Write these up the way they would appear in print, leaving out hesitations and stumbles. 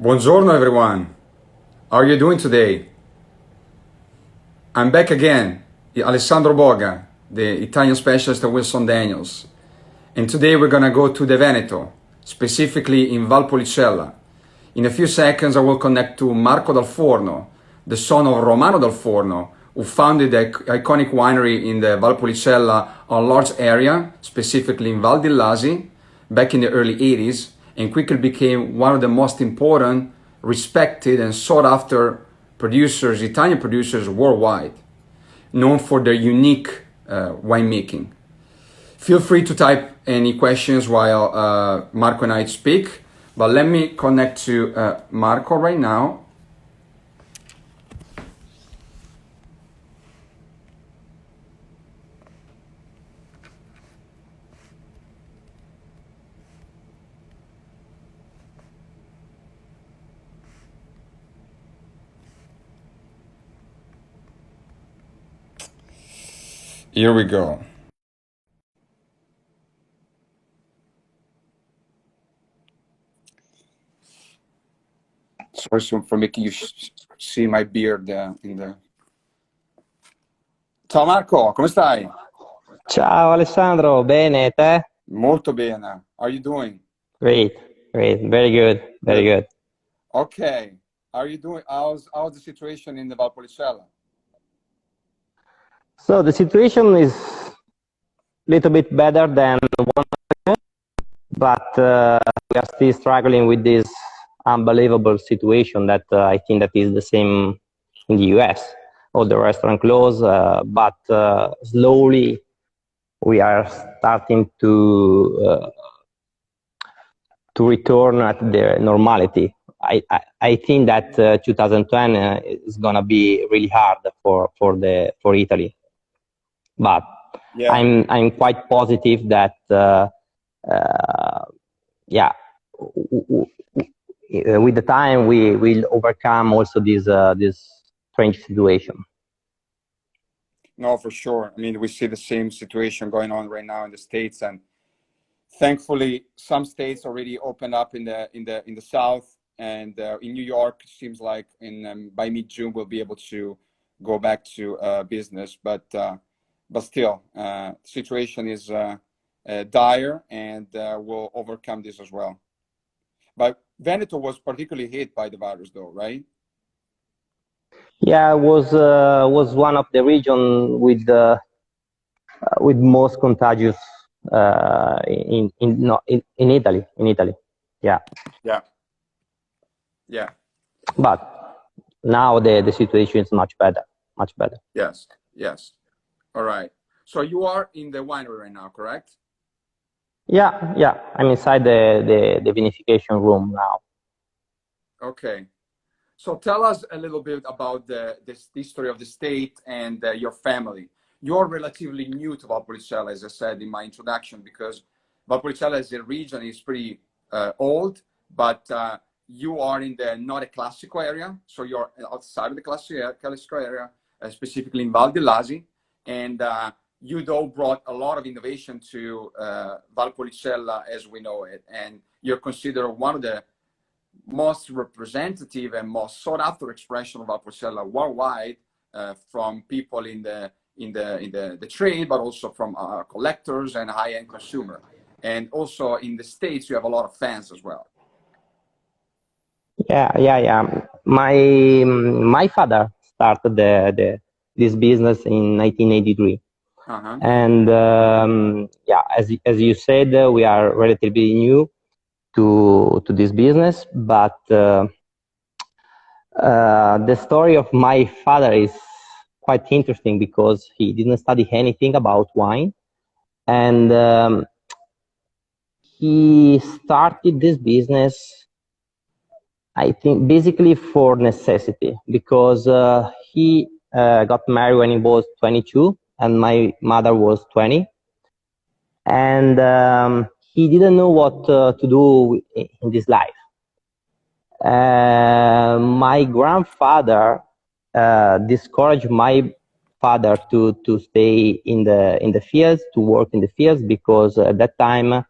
Buongiorno everyone. How are you doing today? I'm back again, Alessandro Boga, the Italian specialist at Wilson Daniels. And today we're gonna go to the Veneto, specifically in Valpolicella. In a few seconds I will connect to Marco Dal Forno, the son of Romano Dal Forno, who founded the iconic winery in the Valpolicella, a large area, specifically in Val di Lasi, back in the early 80s, and quickly became one of the most important, respected, and sought after producers, Italian producers worldwide, known for their unique winemaking. Feel free to type any questions while Marco and I speak, but let me connect to Marco right now. Here we go. Sorry for making you see my beard in the... Ciao Marco, come stai? Ciao Alessandro, bene, te? Molto bene. How are you doing? Great, great, very good, very good. Okay. How are you doing? How's the situation in the Valpolicella? So the situation is a little bit better than one, but we are still struggling with this unbelievable situation that I think that is the same in the US. All the restaurants closed, but slowly we are starting to return at the normality. I think that 2020 is gonna be really hard for Italy, but Yeah. I'm quite positive that yeah, with the time we will overcome also this strange situation. No, for sure. I mean, we see the same situation going on right now in the States, and thankfully, some states already opened up in the South, and in New York, it seems like by mid-June we'll be able to go back to business. But still, situation is dire, and we'll overcome this as well. But Veneto was particularly hit by the virus, though, right? Yeah, was one of the region with most contagious in Italy. Yeah. Yeah. Yeah. But now the situation is much better, much better. Yes. Yes. All right. So you are in the winery right now, correct? Yeah, yeah. I'm inside the vinification room now. Okay. So tell us a little bit about the history of the state and your family. You're relatively new to Valpolicella, as I said in my introduction, because Valpolicella as a region is pretty old, but you are in the not a classical area, so you're outside of the classical area, specifically in Val di Lasi, and you though brought a lot of innovation to Valpolicella as we know it, and you're considered one of the most representative and most sought after expression of Valpolicella worldwide, from people in the trade, but also from collectors and high-end consumer. And also in the States, you have a lot of fans as well. Yeah. My father started this business in 1983, and yeah, as you said, we are relatively new to this business, but the story of my father is quite interesting because he didn't study anything about wine, and he started this business, I think, basically for necessity, because he got married when he was 22 and my mother was 20, and he didn't know what to do in this life. My grandfather discouraged my father to stay in the fields, to work in the fields, because at that time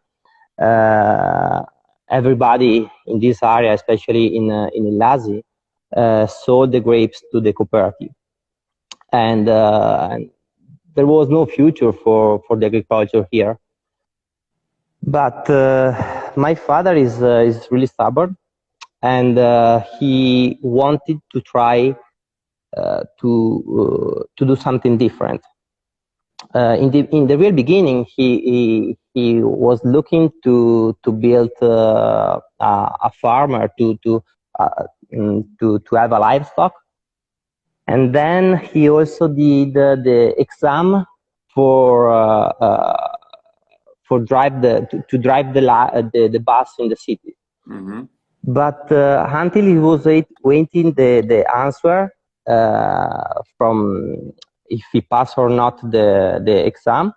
everybody in this area, especially in Ilasi, sold the grapes to the cooperative, and there was no future for the agriculture here. But my father is really stubborn, and he wanted to try to do something different. In the real beginning, he was looking to build a farmer to have a livestock, and then he also did the exam for drive to drive the bus in the city. Mm-hmm. But until he was waiting the answer from if he passed or not the exam,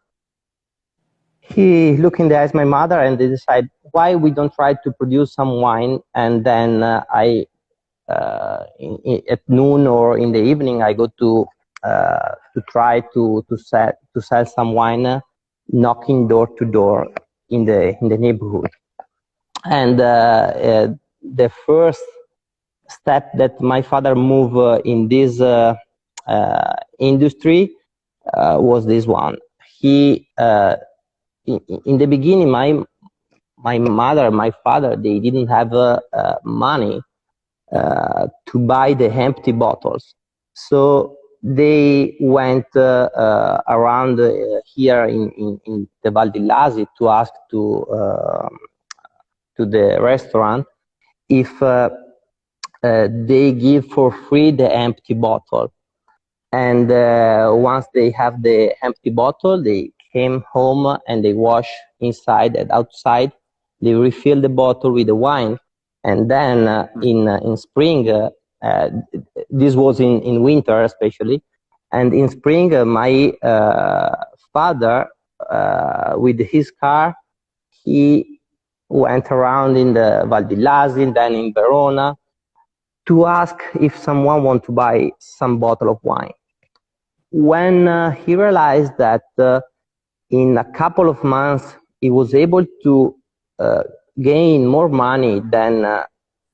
he looked in the eyes of my mother and they decided, why we don't try to produce some wine, and then at noon or in the evening I go to try to sell some wine, knocking door to door in the neighborhood. And the first step that my father moved in this industry was this one. He in the beginning, my mother, my father, they didn't have money to buy the empty bottles, so they went around here in the Val di Lasi to ask to the restaurant if they give for free the empty bottle. And once they have the empty bottle, they came home and they wash inside and outside. They refill the bottle with the wine, and then in spring, this was in winter especially, and in spring my father with his car, he went around in the Val di Lasi, then in Verona, to ask if someone want to buy some bottle of wine. When he realized that in a couple of months he was able to gain more money than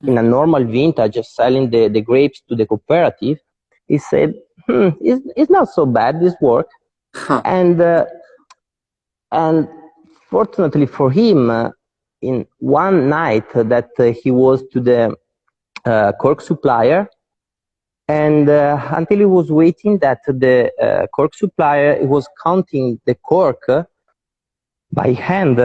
in a normal vintage, just selling the grapes to the cooperative, he said, it's not so bad, this work. And fortunately for him, in one night that he was to the cork supplier, and until he was waiting that the cork supplier was counting the cork by hand,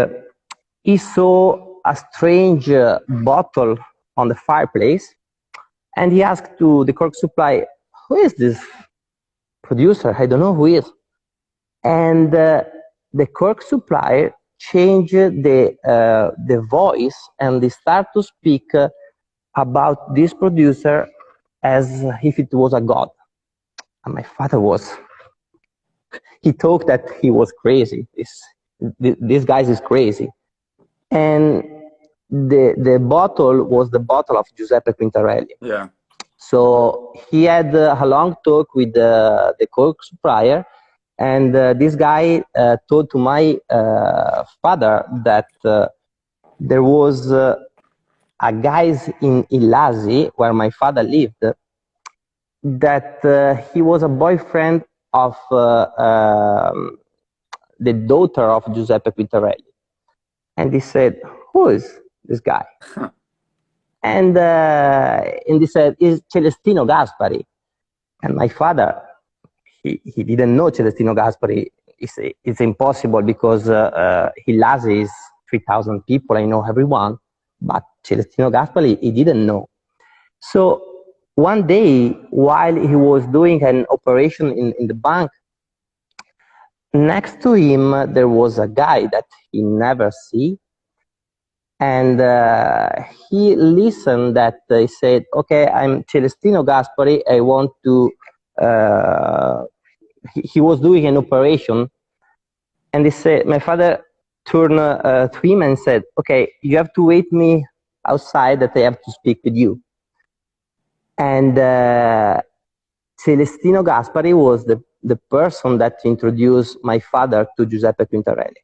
he saw a strange bottle on the fireplace, and he asked to the cork supplier, who is this producer? I don't know who is. And the cork supplier changed the voice, and they start to speak about this producer as if it was a god. And my father he thought that he was crazy. This guy is crazy. And the bottle was the bottle of Giuseppe Quintarelli. Yeah. So he had a long talk with the cork supplier, and this guy told to my father that there was a guy in Ilasi, where my father lived, that he was a boyfriend of the daughter of Giuseppe Quintarelli. And he said, who is this guy? And he said, it's Celestino Gaspari. And my father, he didn't know Celestino Gaspari. It's impossible because Ilasi is 3,000 people, I know everyone, but Celestino Gaspari, he didn't know. So one day, while he was doing an operation in the bank, next to him there was a guy that he never see, and he listened that he said, okay, I'm Celestino Gaspari, I want to, he was doing an operation, and he said, my father turned to him and said, okay, you have to wait me outside that I have to speak with you. And Celestino Gaspari was the person that introduced my father to Giuseppe Quintarelli.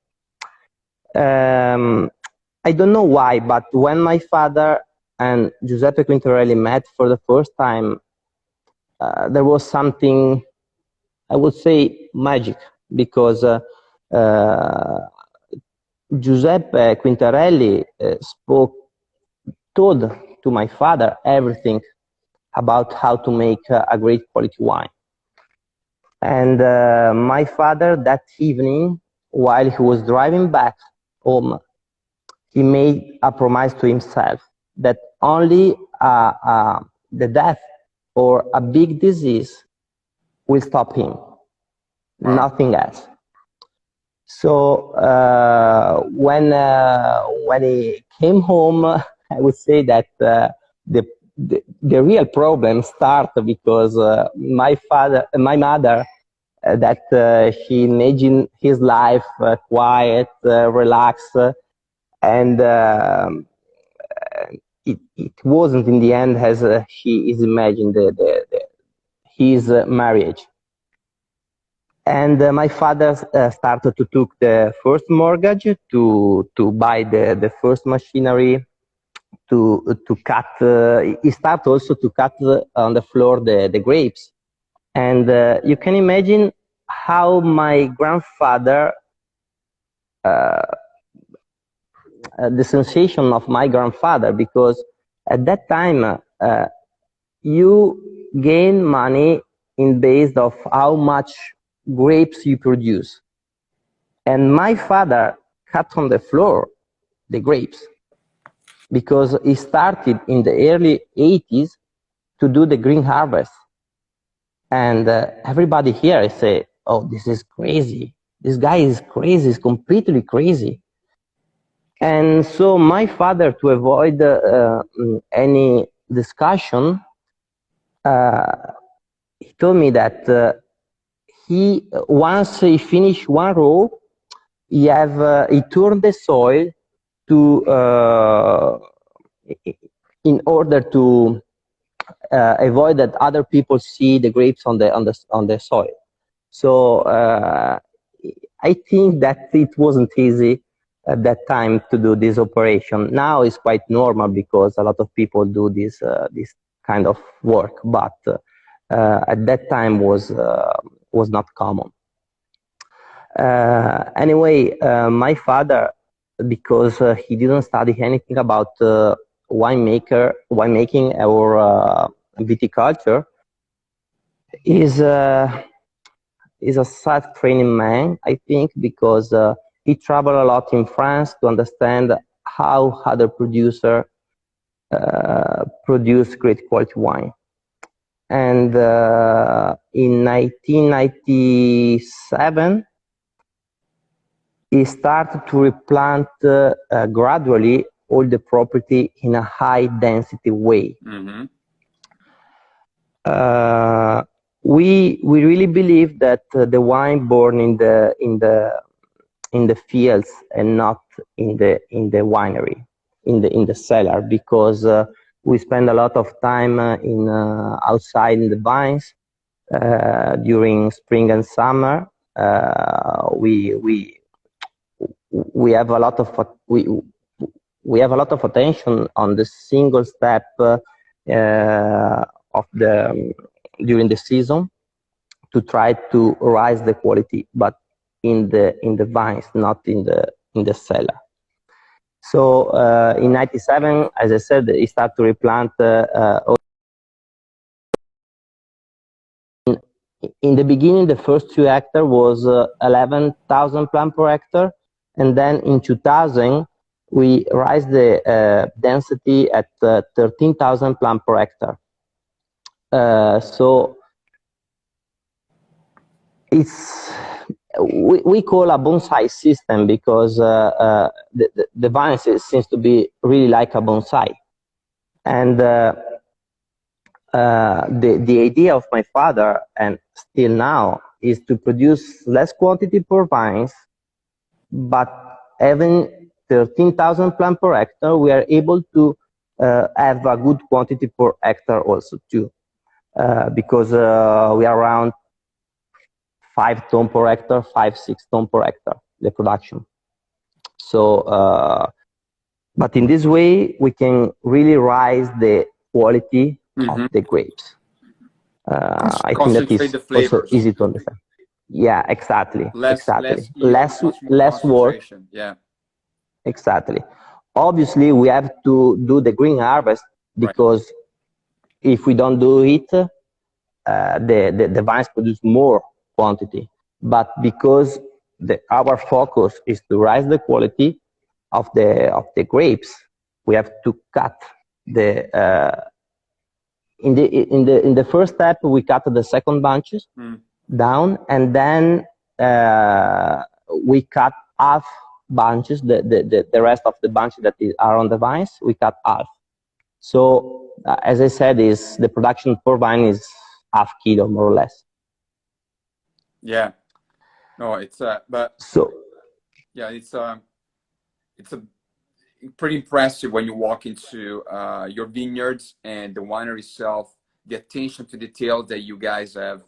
I don't know why, but when my father and Giuseppe Quintarelli met for the first time, there was something, I would say, magic, because uh, Giuseppe Quintarelli told to my father everything about how to make a great quality wine. And my father, that evening, while he was driving back home, he made a promise to himself that only the death or a big disease will stop him, nothing else. So when he came home, I would say that the real problem started because my mother, that she imagined his life quiet, relaxed, and it wasn't in the end as she is imagined his marriage. And my father started to took the first mortgage to buy the first machinery to cut. He started also to cut on the floor the grapes, and you can imagine how my grandfather, the sensation of my grandfather, because at that time you gain money in based of how much grapes you produce. And my father cut on the floor the grapes because he started in the early 80s to do the green harvest. And everybody here say, oh, this is crazy. This guy is crazy, he's completely crazy. And so my father, to avoid any discussion, he told me that once he finished one row, he turned the soil to in order to avoid that other people see the grapes on the soil. So I think that it wasn't easy at that time to do this operation. Now it's quite normal because a lot of people do this kind of work, but at that time was not common. Anyway, my father, because he didn't study anything about winemaking or viticulture, is a self-training man, I think, because he traveled a lot in France to understand how other producers produce great quality wine. And in 1997, he started to replant gradually all the property in a high density way. Mm-hmm. We really believe that the wine born in the fields and not in the winery, in the cellar, because we spend a lot of time outside in the vines during spring and summer. We have a lot of we have a lot of attention on the single step of during the season to try to rise the quality, but in the vines, not in the cellar. So in '97, as I said, he started to replant. In the beginning, the first 2 hectares was 11,000 plants per hectare, and then in 2000 we raised the density at 13,000 plants per hectare. So it's we call a bonsai system because the vine seems to be really like a bonsai, and the idea of my father, and still now, is to produce less quantity per vines, but having 13,000 plants per hectare, we are able to have a good quantity per hectare also too, because we are around 5 tons per hectare, 5-6 tons per hectare, the production. So But in this way, we can really rise the quality of the grapes. I think that Concentrate is the also flavors. easy to understand. Yeah, exactly. Less Exactly. yield, much more Less work. concentration. Yeah. Exactly. Obviously, we have to do the green harvest Right. because if we don't do it, the vines produce more quantity. But because our focus is to rise the quality of the grapes, we have to cut the in the first step we cut the second bunches down, and then we cut half bunches, the rest of the bunches that are on the vines, we cut half. So as I said, is the production per vine is half kilo more or less. Yeah. No, it's but so yeah, it's a pretty impressive when you walk into your vineyards and the winery itself, the attention to detail that you guys have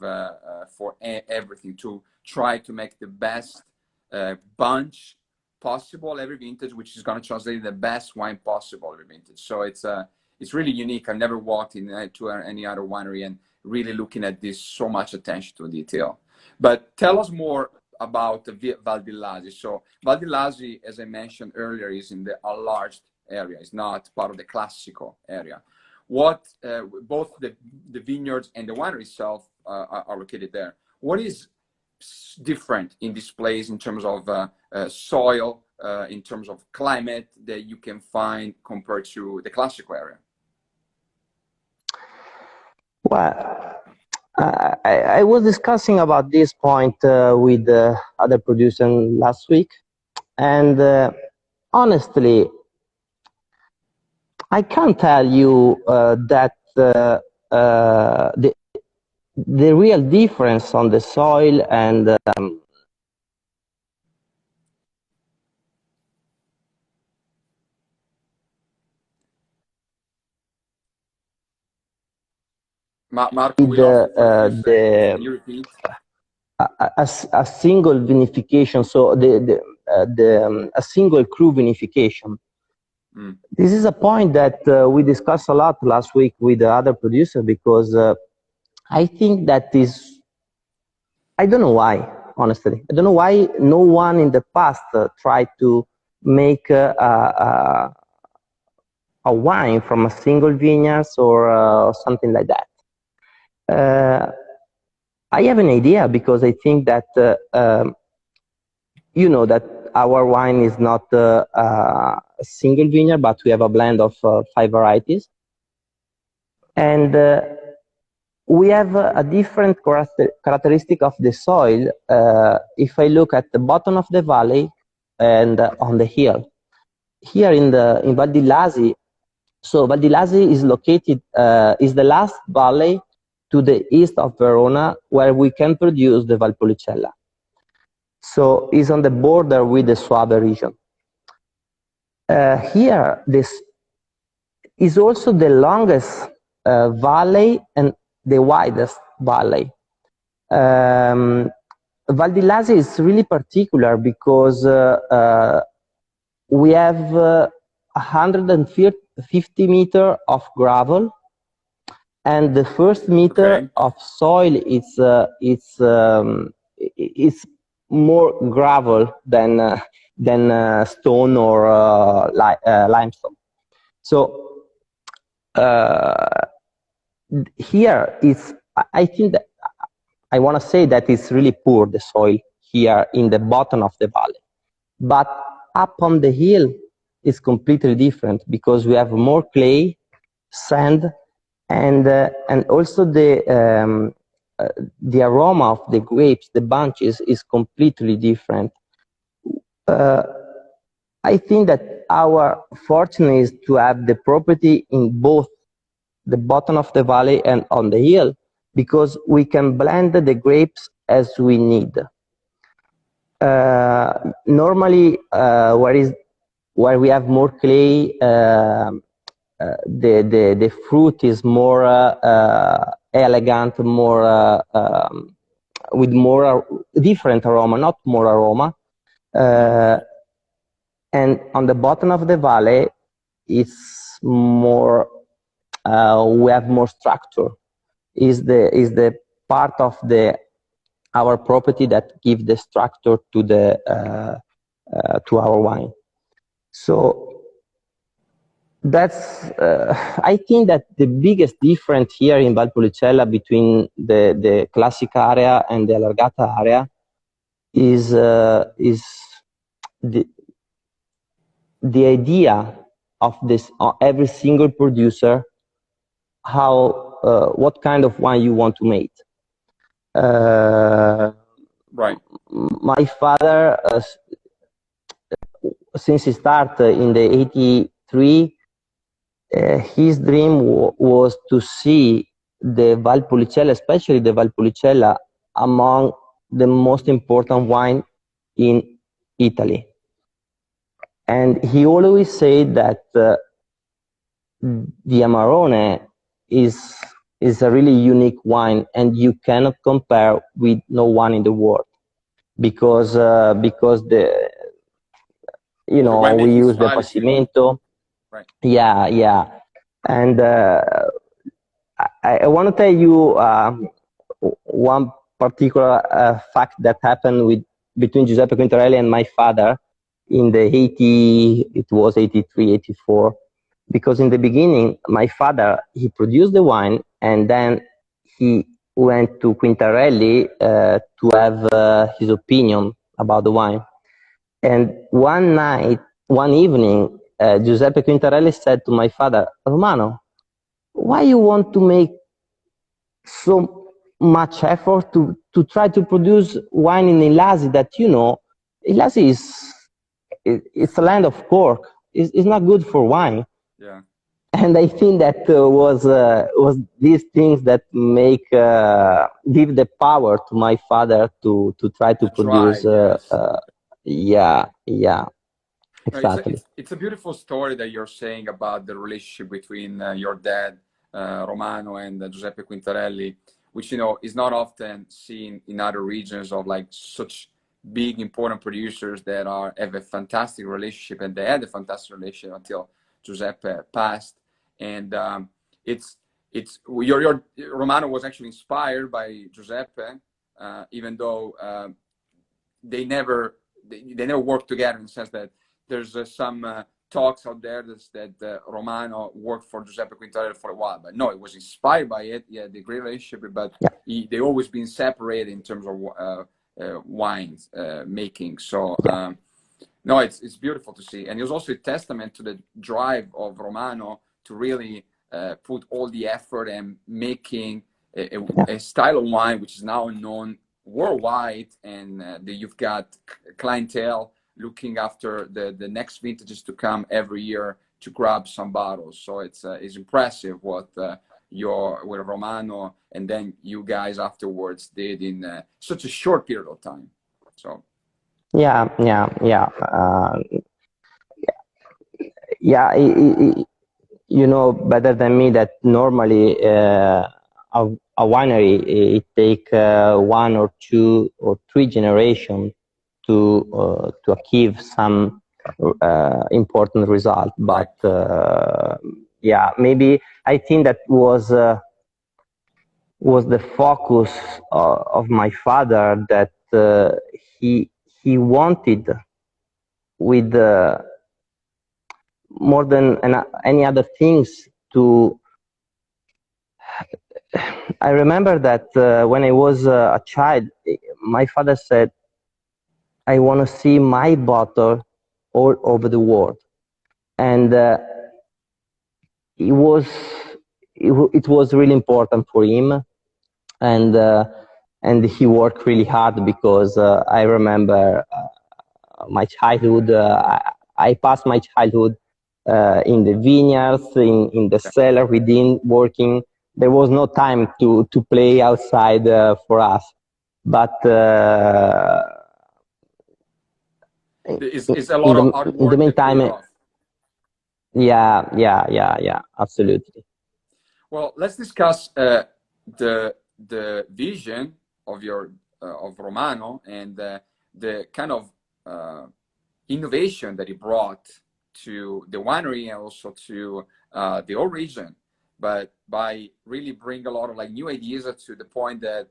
for everything, to try to make the best bunch possible every vintage, which is going to translate the best wine possible every vintage. So it's really unique. I've never walked into any other winery and really looking at this, so much attention to detail. But tell us more about Val di Lasi. So Val di Lasi, as I mentioned earlier, is in the enlarged area. It's not part of the classical area. What both the vineyards and the winery itself are located there. What is different in this place in terms of soil, in terms of climate that you can find compared to the classical area? Well, I was discussing about this point with other producers last week, and honestly, I can't tell you that the real difference on the soil and Marco, we lost you for a few seconds. Can you repeat? a single vinification, so a single cru vinification. This is a point that we discussed a lot last week with the other producer, because I think that is, I don't know why, honestly. I don't know why no one in the past tried to make a wine from a single vineyard or something like that. I have an idea, because I think that you know that our wine is not a single vineyard, but we have a blend of 5 varieties, and we have a different characteristic of the soil. If I look at the bottom of the valley and on the hill, here in Val di Lasi, so Val di Lasi is located is the last valley to the east of Verona where we can produce the Valpolicella. So it's on the border with the Suave region. Here, this is also the longest valley and the widest valley. Val di Lasi is really particular because we have 150 meters of gravel, and the first meter of soil is more gravel than stone or limestone. So here is, I think that I want to say that it's really poor, the soil here in the bottom of the valley, but up on the hill is completely different, because we have more clay, sand, and also the aroma of the grapes, the bunches, is completely different. I think that our fortune is to have the property in both the bottom of the valley and on the hill, because we can blend the grapes as we need. Normally, where we have more clay, the fruit is more elegant, more with more different aroma, not more aroma. And on the bottom of the valley, it's more, we have more structure. Is the part of our property that give the structure to to our wine. So that's I think that the biggest difference here in Valpolicella between the classic area and the allargata area is the idea of this every single producer, how what kind of wine you want to make. Right. My father, since he started in the 83, his dream was to see the Valpolicella, especially the Valpolicella, among the most important wine in Italy. And he always said that the Amarone is a really unique wine, and you cannot compare with no one in the world, because we use the Passimento. Right. Yeah. And I want to tell you one particular fact that happened between Giuseppe Quintarelli and my father in the 83, 84. Because in the beginning, my father, he produced the wine, and then he went to Quintarelli to have his opinion about the wine. And one evening, Giuseppe Quintarelli said to my father, Romano, why you want to make so much effort to try to produce wine in Ilasi that, Ilasi it's a land of cork. It's not good for wine. Yeah. And I think that was these things that give the power to my father to try to produce. Yes. Yeah, exactly. It's a beautiful story that you're saying about the relationship between your dad, Romano, and Giuseppe Quintarelli, which, is not often seen in other regions of like such big, important producers that have a fantastic relationship, and they had a fantastic relationship until Giuseppe passed. And your Romano was actually inspired by Giuseppe, even though they never worked together, in the sense that there's some talks out there that Romano worked for Giuseppe Quintarelli for a while, but no, it was inspired by it. Yeah, the great relationship, but they always been separated in terms of wines making. So no, it's beautiful to see, and it was also a testament to the drive of Romano to really put all the effort and making a style of wine which is now known worldwide, and you've got clientele looking after the next vintages to come every year to grab some bottles. So it's impressive what with Romano and then you guys afterwards did in such a short period of time. So yeah. You know better than me that normally a winery, it take 1 or 2 or 3 generations to achieve some important result. But maybe I think that was the focus of my father, that he wanted, with more than any other things, to. I remember that when I was a child, my father said, I want to see my bottle all over the world. And it was really important for him. And he worked really hard, because I remember my childhood. I passed my childhood in the vineyards, in the cellar, within working. There was no time to play outside for us. But it's a lot of hard work. In the meantime, yeah, absolutely. Well, let's discuss the vision of your of Romano, and the kind of innovation that he brought to the winery and also to the whole region, but by really bring a lot of like new ideas to the point that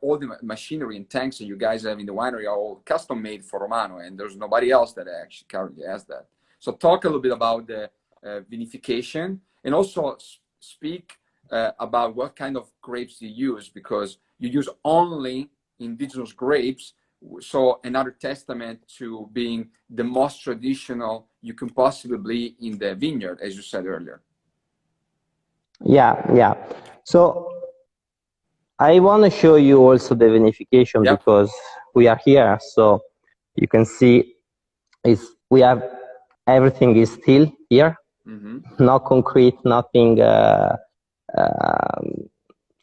all the machinery and tanks that you guys have in the winery are all custom made for Romano, and there's nobody else that actually currently has that. So talk a little bit about the vinification, and also speak about what kind of grapes you use, because you use only indigenous grapes. So another testament to being the most traditional you can possibly be in the vineyard, as you said earlier. Yeah. So I want to show you also the vinification, Yep. because we are here, so you can see we have everything is still here, no concrete, nothing,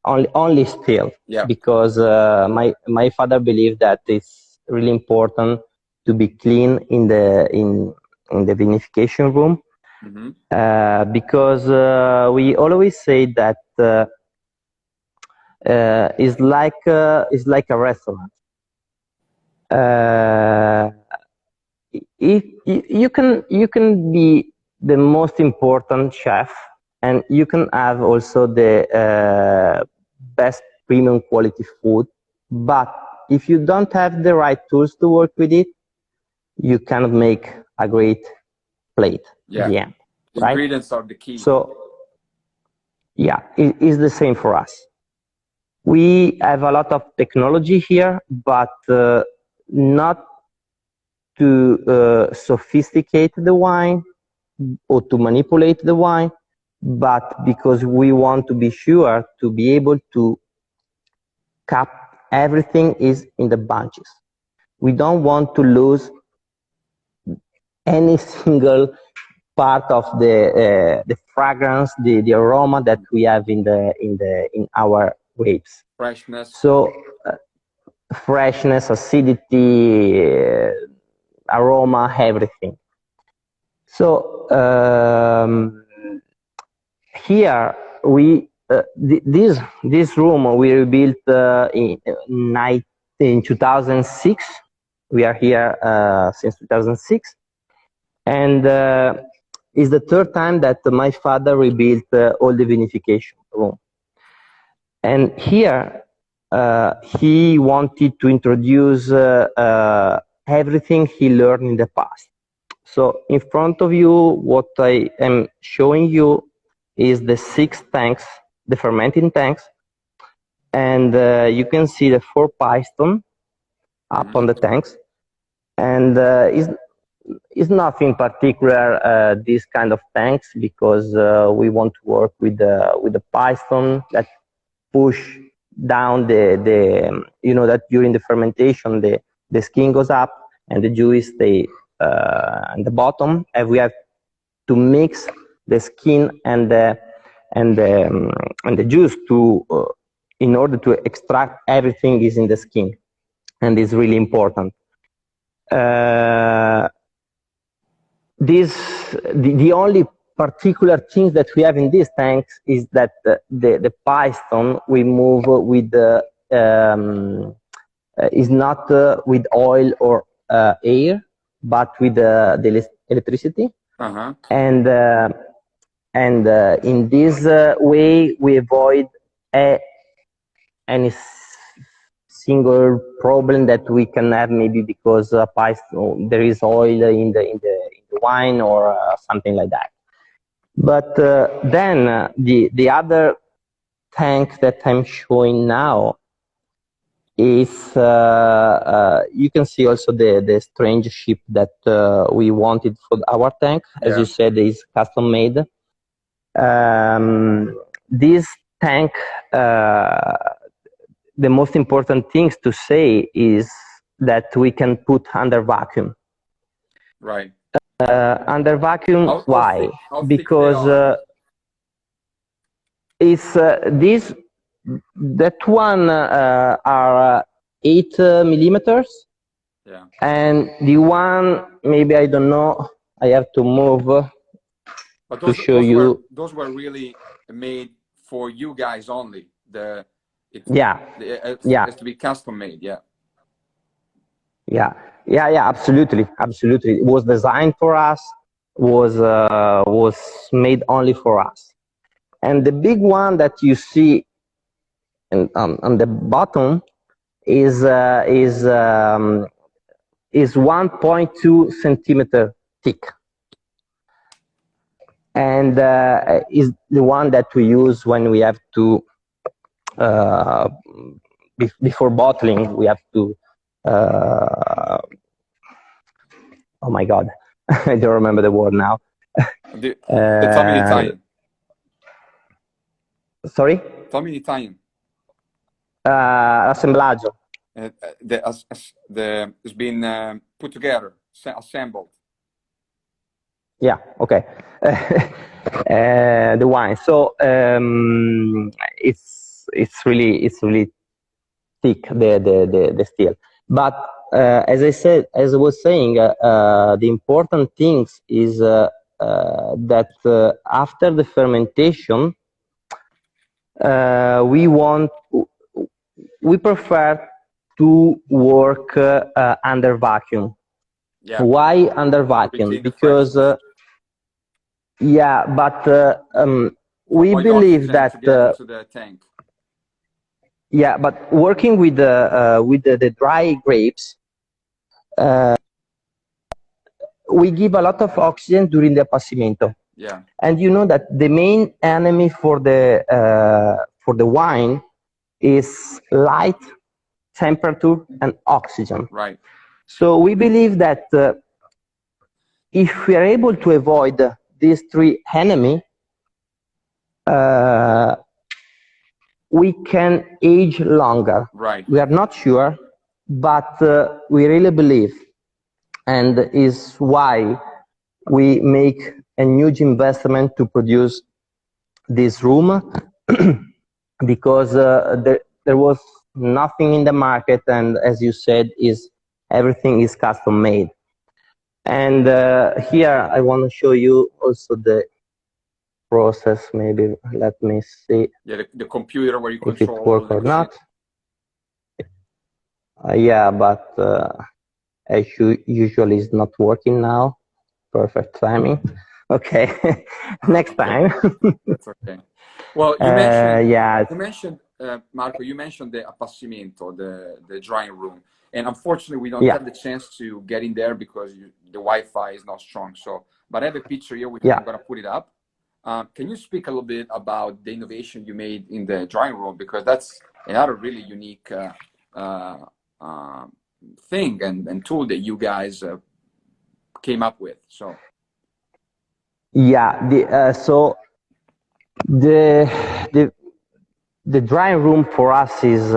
only still. Yeah. Because my father believed that it's really important to be clean in the vinification room, because we always say that it's like a restaurant. If you can be the most important chef, and you can have also the best premium quality food, but if you don't have the right tools to work with it, you cannot make a great plate. Yeah. In the end, The right? ingredients are the key. So yeah, it is the same for us. We have a lot of technology here, but not to sophisticate the wine or to manipulate the wine, but because we want to be sure to be able to cap everything is in the bunches. We don't want to lose any single part of the fragrance, the aroma that we have in our grapes. Freshness. So freshness, acidity, aroma, everything. So here we this room we rebuilt in 2006. We are here since 2006, and it's the third time that my father rebuilt all the vinification room. And here he wanted to introduce everything he learned in the past. So in front of you, what I am showing you is the 6 tanks, the fermenting tanks, and you can see the 4 piston up on the tanks, and it's nothing particular, this kind of tanks, because we want to work with the piston that push down the you know that during the fermentation the skin goes up and the juice stay at the bottom, and we have to mix the skin and the juice to in order to extract everything is in the skin, and it's really important. The only particular things that we have in these tanks is that the piston we move with is not with oil or air, but with the electricity. And in this way we avoid any single problem that we can have, maybe because there is oil in the wine or something like that. But then the other tank that I'm showing now is you can see also the strange shape that we wanted for our tank. As you said, is custom made. This tank, the most important things to say is that we can put under vacuum. Right. Under vacuum, why? Because it's that one are 8 millimeters, and the one, maybe, I don't know, I have to move but to show you. Those were really made for you guys only. It has to be custom made. Yeah, absolutely. It was designed for us. was made only for us. And the big one that you see on the bottom is 1.2 centimeter thick, and is the one that we use when we have to before bottling. We have to oh my god, I don't remember the word now. Tell me in Italian. Sorry? Tell me in Italian. Assemblaggio. It's been put together, assembled. Yeah, okay. The wine. So it's really thick, the steel. But as I was saying, the important things is that after the fermentation, we prefer to work under vacuum. Yeah. Why under vacuum? Because yeah, but we believe that to the tank. yeah, but working with the dry grapes, we give a lot of oxygen during the appassimento. Yeah. And you know that the main enemy for the wine is light, temperature, and oxygen. Right. So we believe that if we are able to avoid these three enemies, we can age longer. Right. We are not sure, but we really believe, and is why we make a huge investment to produce this room, because there was nothing in the market, and as you said, everything is custom made. And here I want to show you also the process. Maybe let me see. Yeah, the computer where you if control it works or not. Yeah, but as usually it's not working now. Perfect timing. Okay, next time. That's okay. Well, you mentioned, yeah. You mentioned Marco. You mentioned the appassimento, the drying room, and unfortunately, we don't have the chance to get in there because the Wi-Fi is not strong. So, but I have a picture here, which I'm gonna put it up. Can you speak a little bit about the innovation you made in the drying room, because that's another really unique thing and tool that you guys came up with. So. Yeah. So the drying room for us is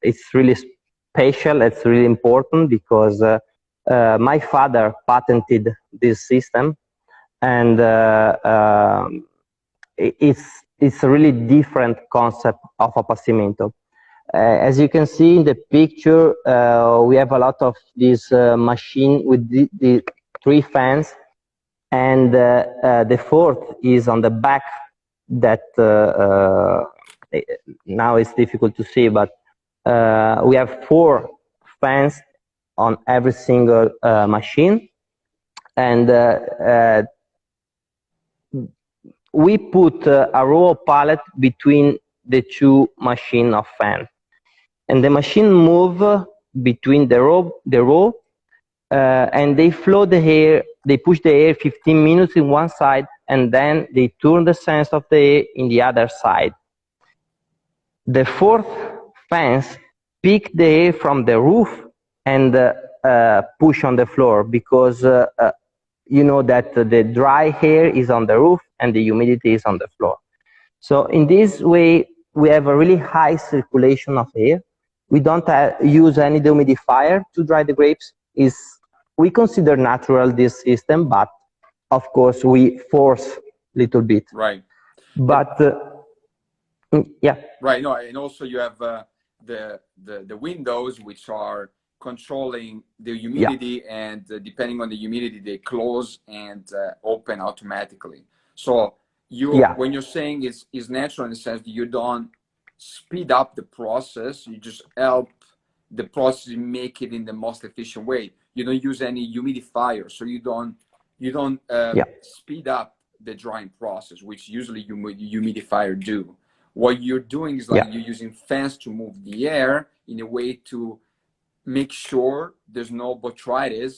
it's really special. It's really important because my father patented this system, and it's a really different concept of appassimento. As you can see in the picture, we have a lot of this machine with the three fans, and the fourth is on the back. That now it's difficult to see, but we have 4 fans on every single machine, and we put a row of pallet between the 2 machines of fan, and the machine move between the row, and they flow the air. They push the air 15 minutes in one side, and then they turn the sense of the air in the other side. The 4th fans pick the air from the roof and push on the floor, because you know that the dry air is on the roof and the humidity is on the floor. So in this way, we have a really high circulation of air. We don't use any dehumidifier to dry the grapes. We consider natural this system, but of course we force a little bit. Right. But yeah. Right. No, and also you have the windows which are controlling the humidity, and depending on the humidity, they close and open automatically. So when you're saying it's natural in the sense that you don't speed up the process, you just help the process make it in the most efficient way. You don't use any humidifier, so you don't You don't Yeah. speed up the drying process, which usually humidifier do. What you're doing is like Yeah. you're using fans to move the air in a way to make sure there's no botrytis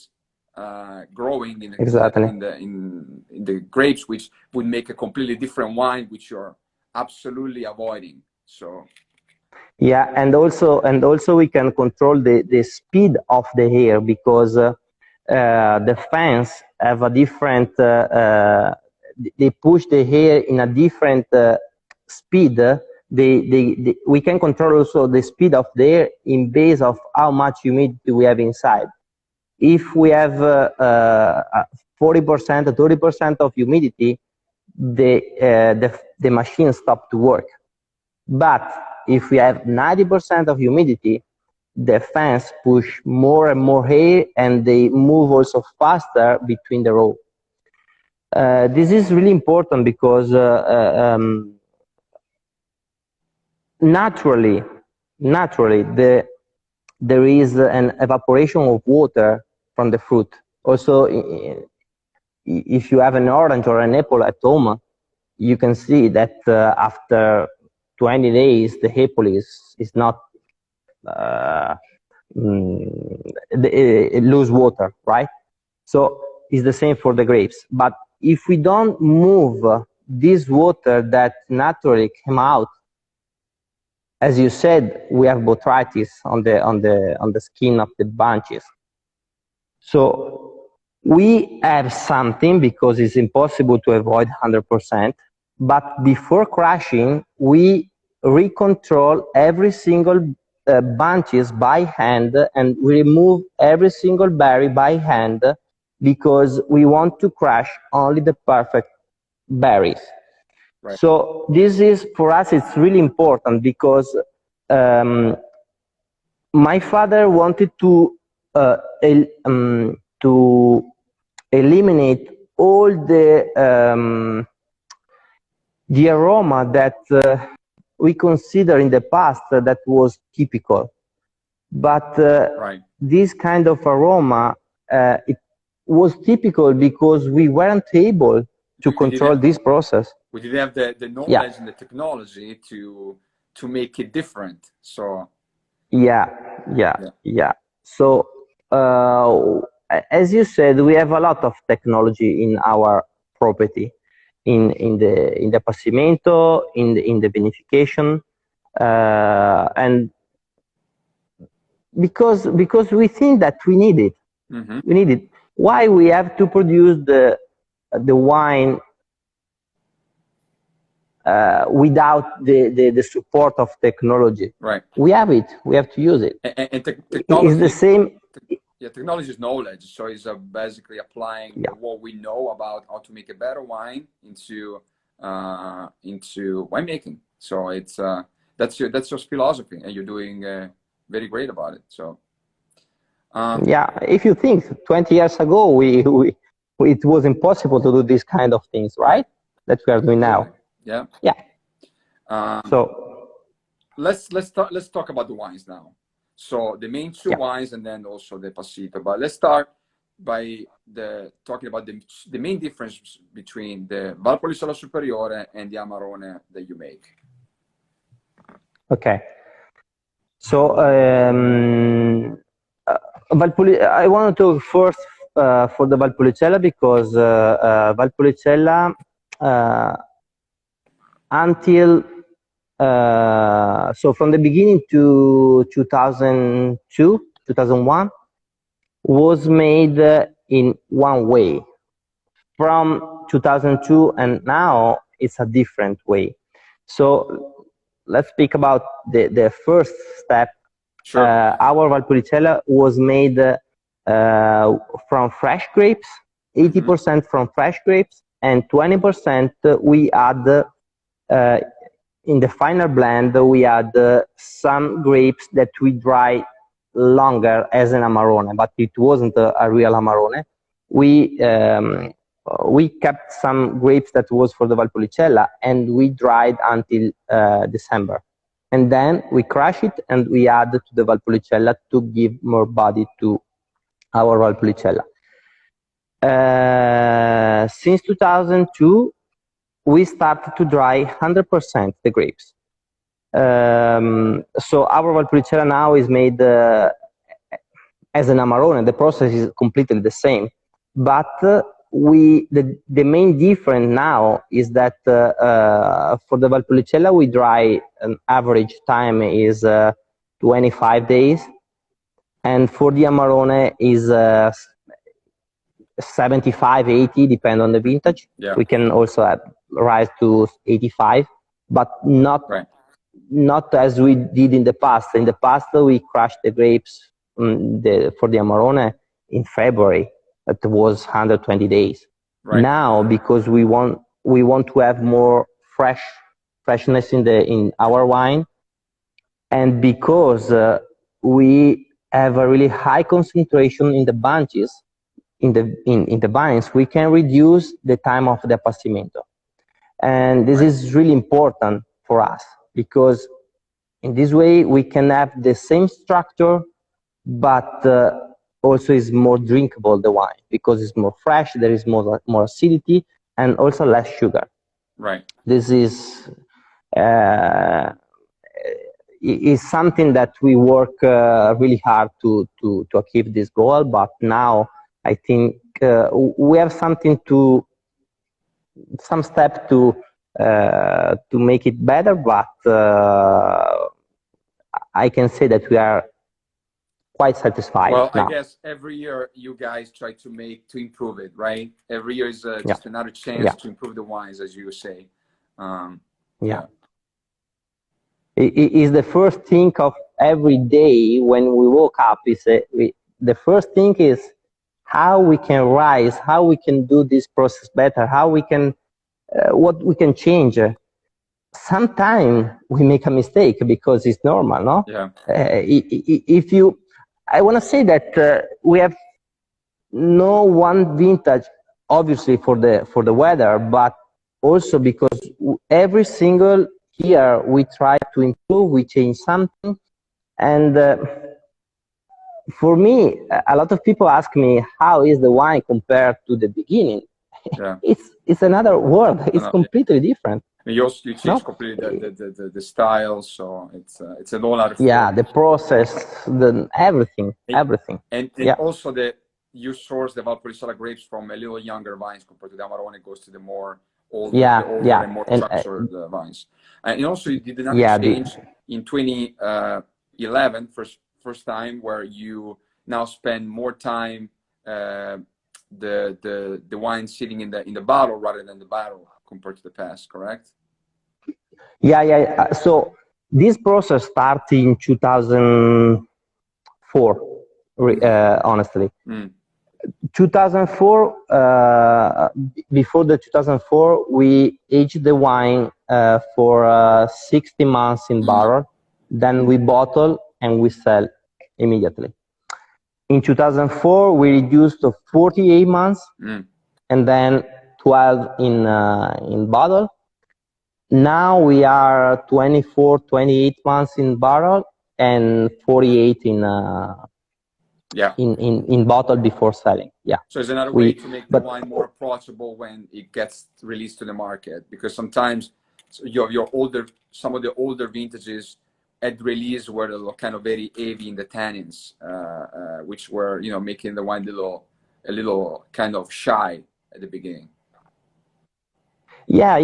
growing Exactly. in the grapes, which would make a completely different wine, which you're absolutely avoiding. So Yeah, and also we can control the speed of the air, because the fans have a different. They push the air in a different speed. We can control also the speed of the air in base of how much humidity we have inside. If we have 40% or 30% of humidity, the machine stops to work. But if we have 90% of humidity, the fans push more and more air, and they move also faster between the rows. This is really important because naturally, there is an evaporation of water from the fruit. Also, if you have an orange or an apple at home, you can see that after 20 days, the apple is not it lose water, right? So it's the same for the grapes. But if we don't move this water that naturally came out, as you said, we have botrytis on the skin of the bunches. So we have something, because it's impossible to avoid 100%. But before crushing, we recontrol every single bunches by hand, and we remove every single berry by hand, because we want to crush only the perfect berries. right. So this is, for us, it's really important, because my father wanted to eliminate all the aroma that we consider in the past that was typical. But Right. this kind of aroma, it was typical because we weren't able to control this process. We didn't have the knowledge Yeah. and the technology to make it different. So Yeah. So as you said, we have a lot of technology in our property, in the passimento, in the vinification, and because we think that we need it. mm-hmm. We need it. Why we have to produce the wine without the support of technology? Right. We have it. We have to use it. And technology is the same. Yeah, technology is knowledge. So it's basically applying what we know about how to make a better wine into winemaking. So it's that's your philosophy, and you're doing very great about it. So yeah, if you think 20 years ago, it was impossible to do these kind of things, right? That we are doing now. Yeah. So let's talk about the wines now. So the main two wines, and then also the Passito. But let's start by talking about the main difference between the Valpolicella Superiore and the Amarone that you make. Okay. So I want to talk first for the Valpolicella, because Valpolicella until so from the beginning to 2002, 2001 was made in one way. From 2002 and now it's a different way. So let's speak about the first step. Sure. Our Valpolicella was made from fresh grapes, 80% from fresh grapes, and 20% we add in the final blend. We add some grapes that we dry longer as an Amarone, but it wasn't a real Amarone. We kept some grapes that was for the Valpolicella, and we dried until December. And then we crush it and we add to the Valpolicella to give more body to our Valpolicella. Since 2002, we started to dry 100% the grapes. So our Valpolicella now is made as an Amarone. The process is completely the same, but the main difference now is that for the Valpolicella we dry an average time is 25 days, and for the Amarone is 75, 80, depend on the vintage. Yeah. We can also rise to 85, but not Right. not as we did in the past. In the past, we crushed the grapes for the Amarone in February. That was 120 days. Right. Now, because we want to have more freshness in our wine, and because we have a really high concentration in the bunches, in the vines, we can reduce the time of the appassimento. And this is really important for us, because in this way we can have the same structure, but also is more drinkable, the wine, because it's more fresh, there is more acidity, and also less sugar. Right. This is something that we work really hard to achieve this goal, but now I think we have some step to make it better, but I can say that we are quite satisfied. Well, now. I guess every year you guys try to improve it, right? Every year is just another chance to improve the wines, as you say. Yeah. It is the first thing of every day when we woke up. The first thing is how we can rise, how we can do this process better, how we can, what we can change. Sometimes we make a mistake because it's normal, no? Yeah. I want to say that we have no one vintage, obviously for the weather, but also because every single year we try to improve, we change something. And for me, a lot of people ask me, how is the wine compared to the beginning? Yeah. It's another world. It's completely different. You change completely the style, so it's a whole other. Yeah, the process, everything. And also you source the Valpolicella grapes from a little younger vines compared to the Amarone. It goes to the more older and more structured vines. And also you did another change in 2011, first time, where you now spend more time the wine sitting in the bottle rather than the barrel compared to the past, correct? Yeah. So this process started in 2004, honestly. 2004, before the 2004, we aged the wine for 60 months in barrel. Then we bottle and we sell immediately. In 2004, we reduced to 48 months and then 12 in bottle. Now we are 24, 28 months in barrel and 48 in bottle before selling. Yeah. So it's another way to make the wine more approachable when it gets released to the market, because sometimes some of the older vintages at release were kind of very heavy in the tannins, which were making the wine a little kind of shy at the beginning. Yeah.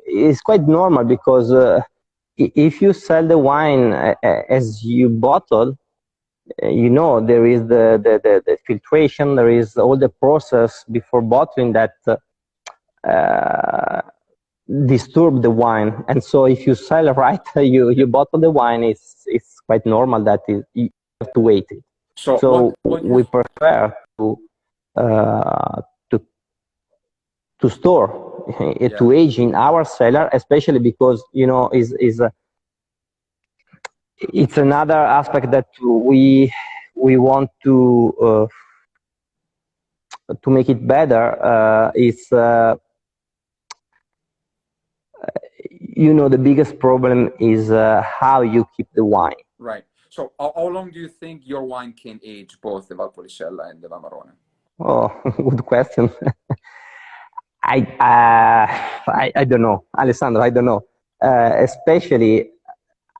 It's quite normal, because if you sell the wine as you bottle, there is the filtration, there is all the process before bottling that disturb the wine. And so if you sell right, you bottle the wine, it's quite normal that you have to wait it. So we prefer to store, to age in our cellar, especially because it's another aspect that we want to make it better. Is the biggest problem is how you keep the wine. Right. So how long do you think your wine can age, both the Valpolicella and the Amarone? Oh, good question. I don't know, Alessandro. I don't know. Especially,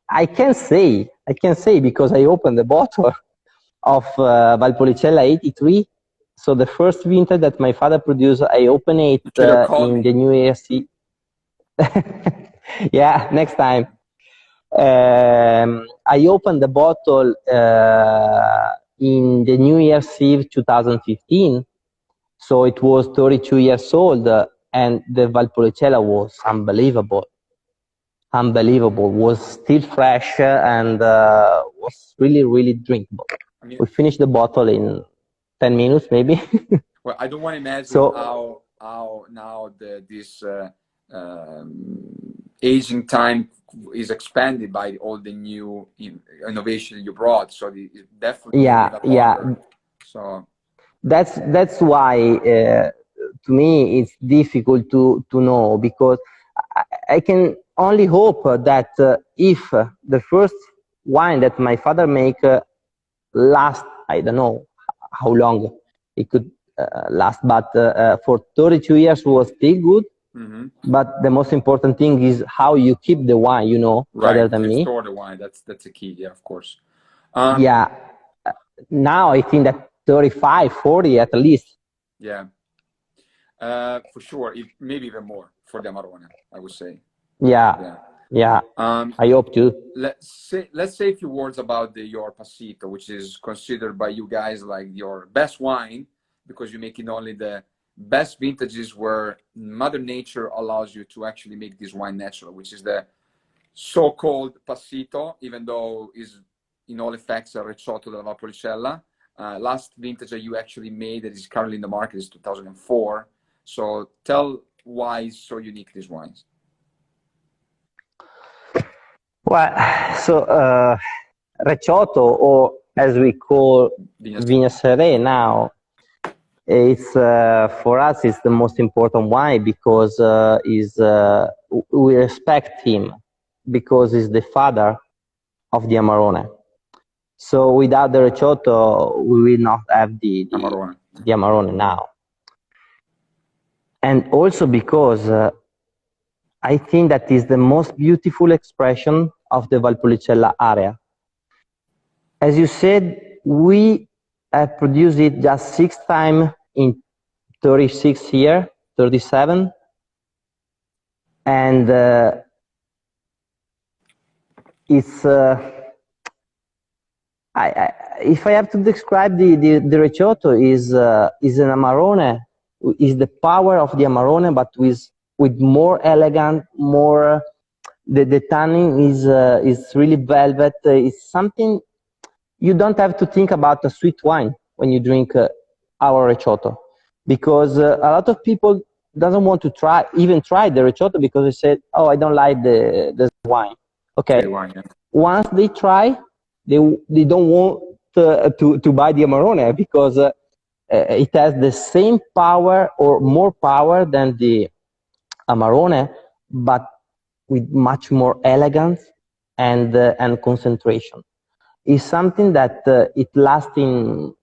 I can say because I opened the bottle of Valpolicella 83. So the first vintage that my father produced, I opened it You should have called in me. the New Year's Eve. Yeah, next time. I opened the bottle in the New Year's Eve 2015. So it was 32 years old, and the Valpolicella was unbelievable. Unbelievable. Was still fresh and was really, really drinkable. I mean, We finished the bottle in 10 minutes, maybe. well, I don't want to imagine So, how now this aging time is expanded by all the new innovation you brought. So it definitely will live yeah, up yeah. longer. So That's why to me it's difficult to know, because I can only hope that if the first wine that my father make last, I don't know how long it could last, but for 32 years was still good. mhm. But the most important thing is how you keep the wine, Right, better than you me. store the wine. That's a key. Yeah, of course. Yeah, now I think that 35, 40 at least. Yeah, for sure. Maybe even more for the Amarone, I would say. Yeah, Yeah. yeah. Um, I hope to. let's say a few words about your Pasito, which is considered by you guys like your best wine because you're making only the best vintages where Mother Nature allows you to actually make this wine natural, which is the so-called Pasito, even though is in all effects a Recioto della Valpolicella. Last vintage that you actually made that is currently in the market is 2004. So tell why it's so unique, these wines. Well, so Recioto, or as we call Vigna now, it's for us it's the most important wine because we respect him because he's the father of the Amarone. So without the Recioto, we will not have Amarone. the Amarone now. And also because I think that is the most beautiful expression of the Valpolicella area. As you said, we have produced it just 6 times in 36 years, 37. And it's, if I have to describe the Recioto, is an Amarone, is the power of the Amarone, but with more elegant, more, the tannin is really velvet. It's something you don't have to think about a sweet wine when you drink our Recioto, because a lot of people doesn't want to try the Recioto because they said, oh, I don't like the wine. Okay, Wine, yeah. once they try, they don't want to buy the Amarone because it has the same power or more power than the Amarone, but with much more elegance and concentration. Is something that it lasts in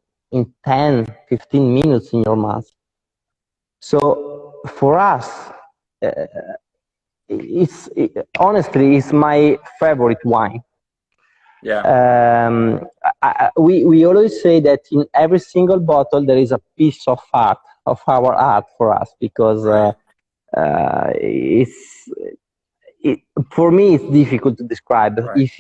10, 15 minutes in your mouth. So for us, honestly, it's my favorite wine. Yeah. We always say that in every single bottle there is a piece of art, of our art for us, because Right. For me it's difficult to describe. Right. If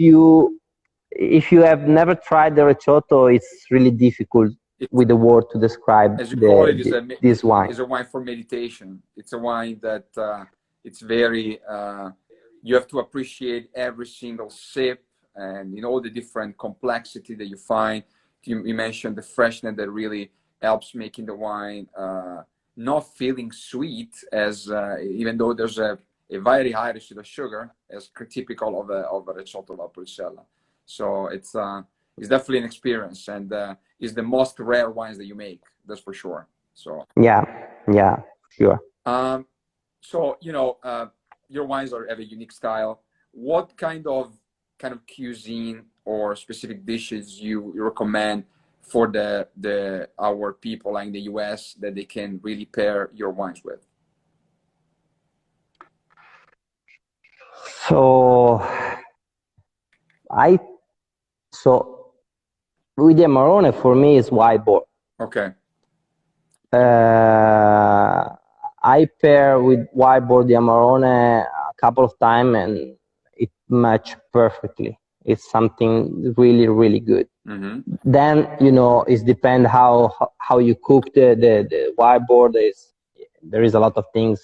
you have never tried the Recioto, it's really difficult with the word to describe As you call it, this wine. is a wine for meditation. It's a wine that it's very. You have to appreciate every single sip and all the different complexity that you find. You mentioned the freshness that really helps making the wine not feeling sweet, as even though there's a very high residual of sugar, as typical of a Recioto Valpolicella. So it's definitely an experience, and is the most rare wines that you make. That's for sure. So yeah, sure. So your wines have a unique style. What kind of cuisine or specific dishes you recommend for our people in the US that they can really pair your wines with? So with the Amarone, for me, is white board. Okay. I pair with white board the Amarone a couple of times, and it match perfectly. It's something really, really good. Mm-hmm. Then, it depends how you cook the white board. There is a lot of things,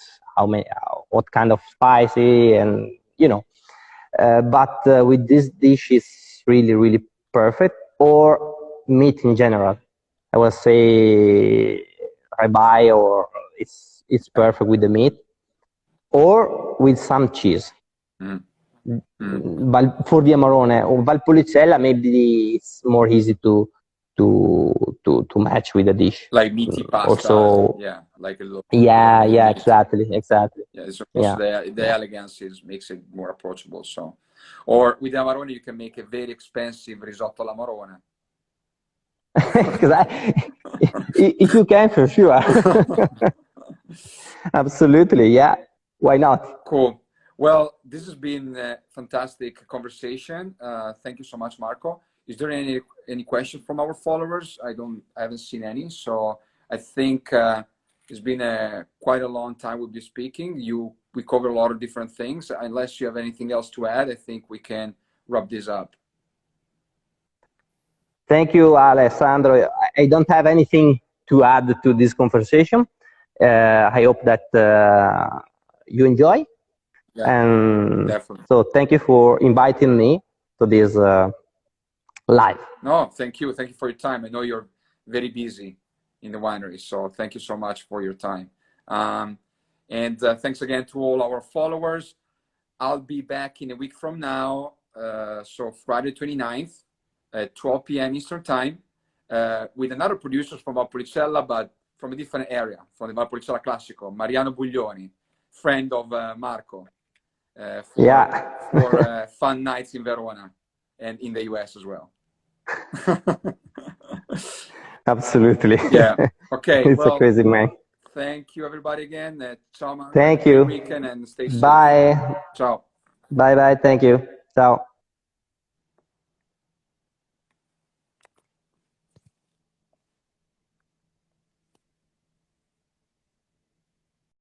what kind of spicy, and but with this dish is really, really perfect. Or meat in general, I would say ribeye, or it's perfect with the meat, or with some cheese. But for the Amarone or Valpolicella, maybe it's more easy to match with the dish. Like meaty pasta. Also, yeah, like a little. Yeah, exactly. Yeah, it's also the elegance makes it more approachable. So, or with the Amarone, you can make a very expensive risotto all'Amarone. If you can, for sure. Absolutely, yeah. Why not? Cool. Well, this has been a fantastic conversation. Thank you so much, Marco. Is there any questions from our followers? I haven't seen any. So I think it's been quite a long time we'll be speaking. We covered a lot of different things. Unless you have anything else to add, I think we can wrap this up. Thank you, Alessandro. I don't have anything to add to this conversation. I hope that you enjoy. Yeah, and definitely. So thank you for inviting me to this live. No, thank you. Thank you for your time. I know you're very busy in the winery, so thank you so much for your time. And thanks again to all our followers. I'll be back in a week from now, so Friday 29th at 12 p.m. Eastern Time, with another producer from Valpolicella, but from a different area, from the Valpolicella Classico, Mariano Buglioni, friend of Marco, for fun nights in Verona and in the US as well. Absolutely. Yeah. Okay. It's a crazy man. Thank you, everybody, again. Ciao, Marco. Thank you. Weekend and stay safe. Bye. Ciao. Bye. Thank you. Ciao.